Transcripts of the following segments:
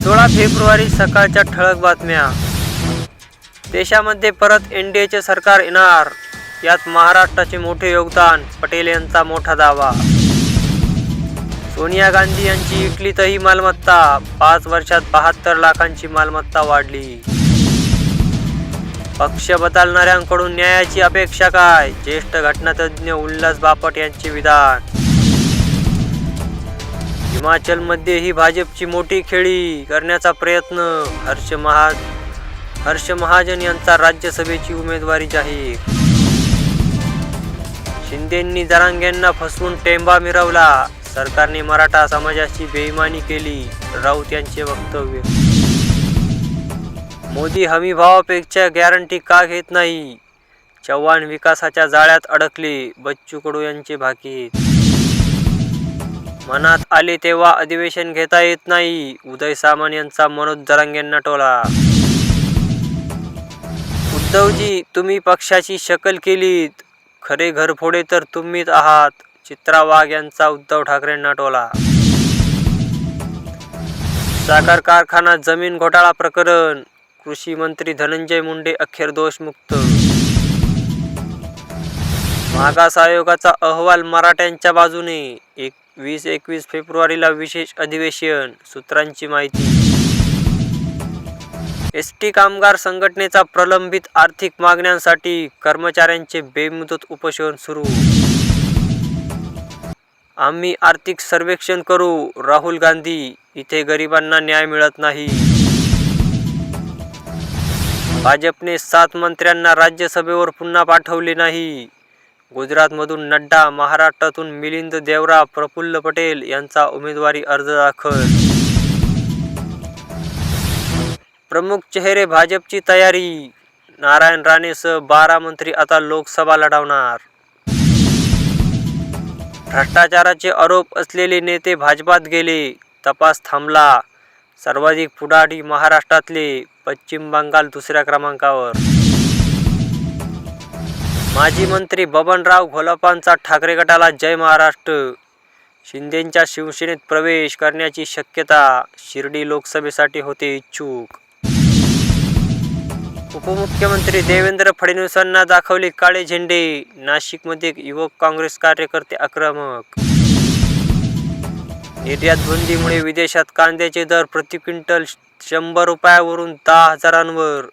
16 February सकाळच्या ठळक बातम्या. देशामध्ये परत एनडीएचे सरकार येणार, यात महाराष्ट्राचे मोठे योगदान, पटेल यांचा मोठा दावा. सोनिया गांधी यांची इटलीतही मालमत्ता, 5 वर्षात 72 लाखांची मालमत्ता वाढली. पक्ष बदलणाऱ्यांकडून न्यायाची अपेक्षा काय? ज्येष्ठ घटनातज्ञ उल्हास बापट यांचे विधान. हिमाचलमध्येही भाजपची मोठी खेळी करण्याचा प्रयत्न, हर्ष महाजन यांचा राज्यसभेची उमेदवारी जाहीर. शिंदेंनी जरांगेंना फसवून टेंबा मिरवला, सरकारने मराठा समाजाची बेईमानी केली, राऊत यांचे वक्तव्य. मोदी हमीभावापेक्षा गॅरंटी का घेत नाही? चव्हाण विकासाच्या जाळ्यात अडकले, बच्चू कडू यांचे भाकीत. मनात आले तेव्हा अधिवेशन घेता येत नाही, उदय सामंत यांचा मनोज जरांगेंना टोला. उद्धवजी, तुम्ही पक्षाची शकल केलीत, खरे घरफोडे तर तुम्हीच आहात, चित्रा वाघ यांचा उद्धव ठाकरेंना टोला. साखर कारखाना जमीन घोटाळा प्रकरण, कृषी मंत्री धनंजय मुंडे अखेर दोषमुक्त. मागास आयोगाचा अहवाल मराठ्यांच्या बाजूने, 20-21 फेब्रुवारीला विशेष अधिवेशन, सूत्रांची माहिती. एसटी कामगार संघटनेचा प्रलंबित आर्थिक मागण्यांसाठी कर्मचाऱ्यांचे बेमुदत उपोषण सुरू. आम्ही आर्थिक सर्वेक्षण करू, राहुल गांधी. इथे गरिबांना न्याय मिळत नाही. भाजपने 7 मंत्र्यांना राज्यसभेवर पुन्हा पाठवले नाही. गुजरातमधून नड्डा, महाराष्ट्रातून मिलिंद देवरा, प्रफुल्ल पटेल यांचा उमेदवारी अर्ज दाखल. प्रमुख चेहरे भाजपची तयारी, नारायण राणेसह 12 मंत्री आता लोकसभा लढवणार. भ्रष्टाचाराचे आरोप असलेले नेते भाजपात गेले, तपास थांबला. सर्वाधिक पुढारी महाराष्ट्रातले, पश्चिम बंगाल दुसऱ्या क्रमांकावर. माजी मंत्री बबनराव घोलपांचा ठाकरे गटाला जय महाराष्ट्र, शिंदेंच्या शिवसेनेत प्रवेश करण्याची शक्यता, शिर्डी लोकसभेसाठी होते इच्छुक. उपमुख्यमंत्री देवेंद्र फडणवीसांना दाखवले काळे झेंडे, नाशिकमध्ये युवक काँग्रेस कार्यकर्ते आक्रमक. निर्यात बंदीमुळे विदेशात कांद्याचे दर प्रति क्विंटल 100 रुपयावरून 10,000वर,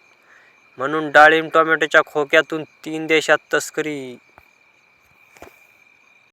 म्हणून डाळिंब टोमॅटोच्या खोक्यातून 3 देशात तस्करी.